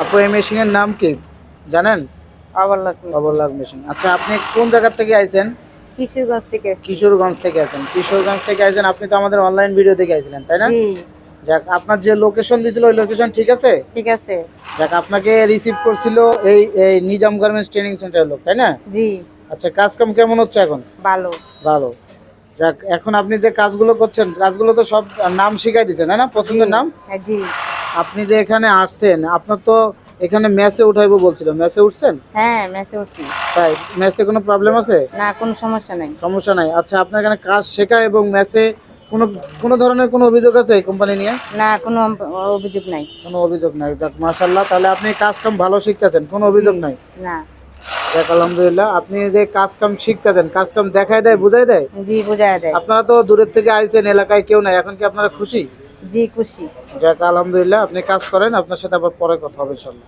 আপু এই মেশিনের নাম কি জানেন? Overlock machine. আচ্ছা আপনি কোন জায়গা থেকে আইছেন? কিশোরগঞ্জ থেকে আসছি। কিশোরগঞ্জ থেকে আছেন। কিশোরগঞ্জ থেকে আইছেন, আপনি তো আমাদের অনলাইন ভিডিও দেখে আইছিলেন তাই না? জি। যাক, আপনার যে লোকেশন দিছিল ওই লোকেশন ঠিক আছে? ঠিক আছে। যাক, আপনাকে রিসিভ করছিল এই এই নিজাম গার্মেন্টস ট্রেনিং সেন্টারের লোক তাই না? জি। আচ্ছা, কাজ কাম কেমন হচ্ছে এখন? ভালো। ভালো। যাক, এখন আপনি যে কাজগুলো করছেন কাজগুলো তো সব নাম শিখাই দিচ্ছেন তাই না, পছন্দের নাম? হ্যাঁ, জি। আপনি যে এখানে আসছেন আপনার তো এখানে মেসে উঠাইবো বলছিল, মেসে উঠছেন? হ্যাঁ, মেসে উঠছি। তাই মেসে কোনো প্রবলেম আছে? না, কোনো সমস্যা নাই। সমস্যা নাই। আচ্ছা, আপনার এখানে কাজ শেখায় এবং মেসে কোনো কোনো ধরনের কোনো অভিযোগ আছে এই কোম্পানি নিয়ে? না, কোনো অভিযোগ নাই। কোনো অভিযোগ নাই। যাক মাশাআল্লাহ, তাহলে আপনি কাজ কাম ভালো শিখতেছেন, কোনো অভিযোগ নাই। না। যাক আলহামদুলিল্লাহ, আপনি যে কাজ কাম শিখতেছেন, কাজ কাম দেখায় দেয়, বুঝাই দেয়? জি, বোঝায় দেয়। আপনারা তো দূরের থেকে আইছেন, এলাকায় কেউ নাই, এখন কি আপনারা খুশি? জি, খুশি। যাক আলহামদুলিল্লাহ, আপনি কাজ করেন, আপনার সাথে আবার পরে কথা হবে ইনশাআল্লাহ।